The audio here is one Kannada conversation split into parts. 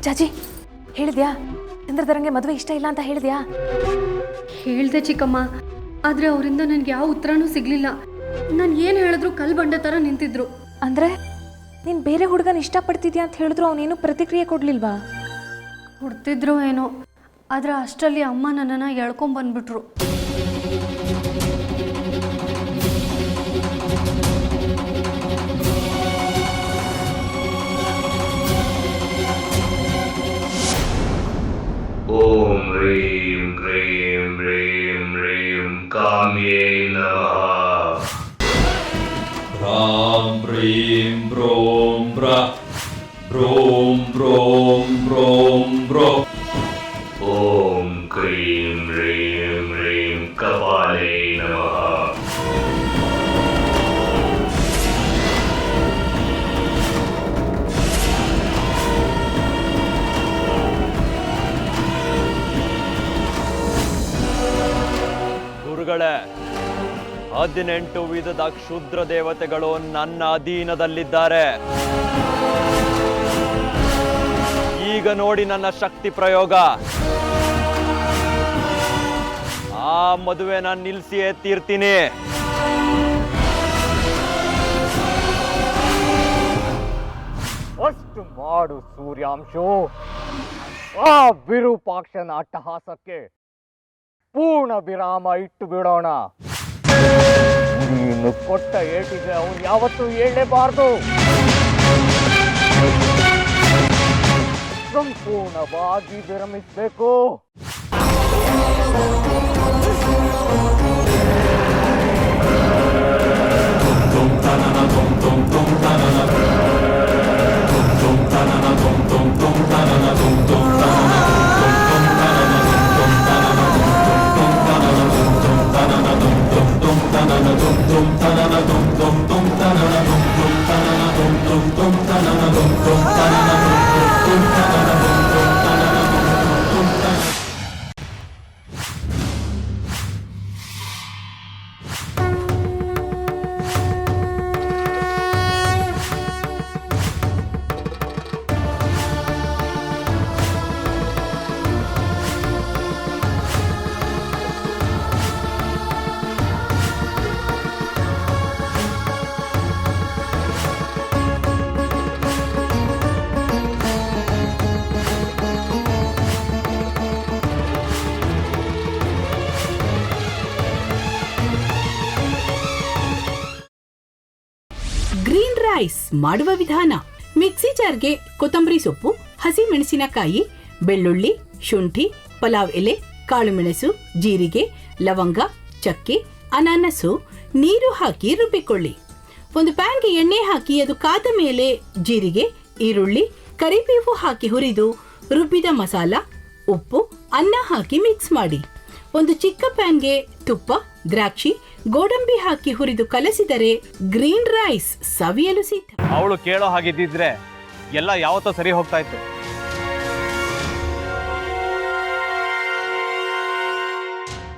ಚಾಚಿ ಹೇಳಿದ್ಯಾ ಚಂದ್ರಧರಂಗೆ ಮದುವೆ ಇಷ್ಟ ಇಲ್ಲ ಅಂತ ಹೇಳಿದ್ಯಾ? ಹೇಳ್ದೆ ಚಿಕ್ಕಮ್ಮ, ಆದರೆ ಅವರಿಂದ ನನಗೆ ಯಾವ ಉತ್ತರನೂ ಸಿಗಲಿಲ್ಲ. ನಾನು ಏನು ಹೇಳಿದ್ರು ಕಲ್ ಬಂಡೆ ಥರ ನಿಂತಿದ್ರು. ಅಂದರೆ ನೀನು ಬೇರೆ ಹುಡುಗನ ಇಷ್ಟಪಡ್ತಿದ್ಯಾ ಅಂತ ಹೇಳಿದ್ರು ಅವನೇನು ಪ್ರತಿಕ್ರಿಯೆ ಕೊಡಲಿಲ್ವಾ? ಹುಡ್ತಿದ್ರು ಏನೋ, ಆದರೆ ಅಷ್ಟರಲ್ಲಿ ಅಮ್ಮ ನನ್ನನ್ನು ಎಳ್ಕೊಂಬಂದ್ಬಿಟ್ರು. ಓಂ ಹ್ರೀಂ ಕ್ರೀಂ ಹ್ರೀಂ ಹ್ರೀಂ ಕಾಮ್ಯೈ ನಮಃ. ರಾಂ ಹ್ರೀಂ ಬ್ರೋಂ ಬ್ರ ಬ್ರೋಂ ಬ್ರೋಂ ಬ್ರೋಂ ಬ್ರೋ. ಓಂ ಕ್ರೀಂ ಹ್ರೀಂ ಹ್ರೀಂ ಕಪಾಲೈ ನಮಃ. ಗುರುಗಳೇ, 18 ವಿಧದ ಕ್ಷುದ್ರ ದೇವತೆಗಳು ನನ್ನ ಅಧೀನದಲ್ಲಿದ್ದಾರೆ. ಈಗ ನೋಡಿ ನನ್ನ ಶಕ್ತಿ ಪ್ರಯೋಗ. ಆ ಮದುವೆನ ನಿಲ್ಲಿಸಿಯೇ ತೀರ್ತೀನಿ. ಅಷ್ಟು ಮಾಡು ಸೂರ್ಯಾಂಶು. ಆ ವಿರೂಪಾಕ್ಷನ ಅಟ್ಟಹಾಸಕ್ಕೆ ಪೂರ್ಣ ವಿರಾಮ ಇಟ್ಟು ಬಿಡೋಣ. ನೀನು ಕೊಟ್ಟ ಏಟಿಗೆ ಅವನು ಯಾವತ್ತೂ ಏಳಲೇಬಾರ್ದು. ಸಂಪೂರ್ಣವಾಗಿ ವಿರಮಿಸಬೇಕು. ಗ್ರೀನ್ ರೈಸ್ ಮಾಡುವ ವಿಧಾನ: ಮಿಕ್ಸಿ ಜಾರ್ಗೆ ಕೊತ್ತಂಬರಿ ಸೊಪ್ಪು, ಹಸಿ ಮೆಣಸಿನಕಾಯಿ, ಬೆಳ್ಳುಳ್ಳಿ, ಶುಂಠಿ, ಪಲಾವ್ ಎಲೆ, ಕಾಳುಮೆಣಸು, ಜೀರಿಗೆ, ಲವಂಗ, ಚಕ್ಕೆ, ಅನಾನಸು, ನೀರು ಹಾಕಿ ರುಬ್ಬಿಕೊಳ್ಳಿ. ಒಂದು ಪ್ಯಾನ್ಗೆ ಎಣ್ಣೆ ಹಾಕಿ ಅದು ಕಾದ ಮೇಲೆ ಜೀರಿಗೆ, ಈರುಳ್ಳಿ, ಕರಿಬೇವು ಹಾಕಿ ಹುರಿದು ರುಬ್ಬಿದ ಮಸಾಲ, ಉಪ್ಪು, ಅನ್ನ ಹಾಕಿ ಮಿಕ್ಸ್ ಮಾಡಿ. ಒಂದು ಚಿಕ್ಕ ಪ್ಯಾನ್ಗೆ ತುಪ್ಪ, ದ್ರಾಕ್ಷಿ, ಗೋಡಂಬಿ ಹಾಕಿ ಹುರಿದು ಕಲಸಿದರೆ ಗ್ರೀನ್ ರೈಸ್ ಸವಿಯಲು ಸಿದ್ಧ. ಅವಳು ಕೇಳೋ ಹಾಗಿದ್ದಿದ್ರೆ ಎಲ್ಲ ಯಾವತ್ತೋ ಸರಿ ಹೋಗ್ತಾ ಇತ್ತು.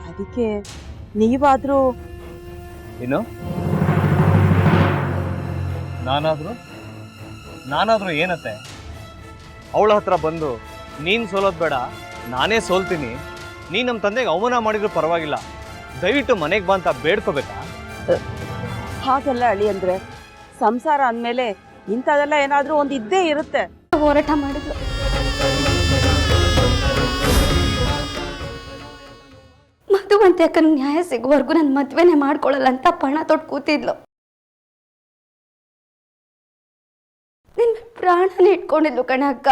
ಅದಕ್ಕೆ ನೀವಾದ್ರೂ ಏನು? ನಾನಾದ್ರೂ ಏನತ್ತೆ? ಅವಳ ಹತ್ರ ಬಂದು ನೀನು ಸೋಲೋದು ಬೇಡ, ನಾನೇ ಸೋಲ್ತೀನಿ, ನೀನು ನಮ್ಮ ತಂದೆಗೆ ಅವಮಾನ ಮಾಡಿದ್ರು ಪರವಾಗಿಲ್ಲ, ದಯವಿಟ್ಟು ಮನೆಗೆ ಬಾ ಅಂತ ಬೇಡ್ಕೋಬೇಕಾ? ಹಾಗೆಲ್ಲ ಅಳಿ ಅಂದ್ರೆ ಸಂಸಾರ ಅಂದಮೇಲೆ ಇಂಥದೆಲ್ಲ ಏನಾದ್ರೂ ಒಂದು ಇದ್ದೇ ಇರುತ್ತೆ. ಹೋರಾಟ ಮಾಡಿದ್ರು. ಮಧುವಂತೆ ಅಕ್ಕನ ನ್ಯಾಯ ಸಿಗುವವರೆಗೂ ನನ್ನ ಮದ್ವೆನೆ ಮಾಡ್ಕೊಳ್ಳಲ್ಲ ಅಂತ ಪಣ ತೊಟ್ಟು ಕೂತಿದ್ಲು. ನಿನ್ನ ಪ್ರಾಣನ ಇಟ್ಕೊಂಡಿದ್ಲು ಕಣ ಅಕ್ಕ.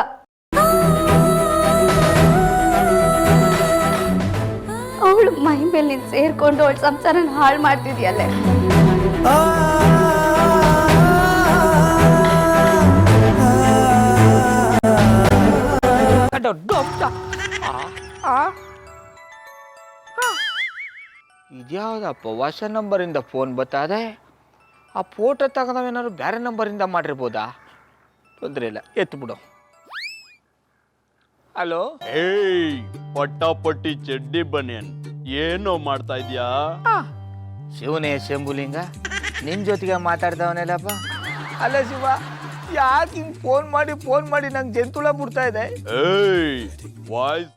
ಅವಳು ಮೈ ಮೇಲೆ ನೀನು ಸೇರ್ಕೊಂಡು ಅವಳ ಸಂಸಾರನ ಹಾಳು ಮಾಡ್ತಿದ್ಯಲ್ಲೇ. ಇದ್ಯಾವುದಪ್ಪ ಹೊಸ ನಂಬರಿಂದ ಫೋನ್ ಬತ್ತದೆ? ಆ ಫೋಟೋ ತಗೊಂಡವೇನಾದ್ರು ಬೇರೆ ನಂಬರಿಂದ ಮಾಡಿರ್ಬೋದಾ? ತೊಂದರೆ ಇಲ್ಲ, ಎತ್ತು ಬಿಡು. ಹಲೋ, ಏಯ್ ಪಟ್ಟಾಪಟ್ಟಿ ಚಡ್ಡಿ ಬನಿಯನ್, ಏನೋ ಮಾಡ್ತಾ ಇದ್ಯಾ? ಶಿವನೇ ಶಂಭುಲಿಂಗ, ನಿನ್ ಜೊತೆಗೆ ಮಾತಾಡ್ದವನೆಲ್ಲಪ್ಪ. ಅಲ್ಲ ಶಿವ, ಯಾಕೆ ಹಿಂಗೆ ಫೋನ್ ಮಾಡಿ ನಂಗೆ ಜಂತುಳ ಬಿಡ್ತಾ ಇದೆ? ಏಯ್ ವಾಯ್ಸ್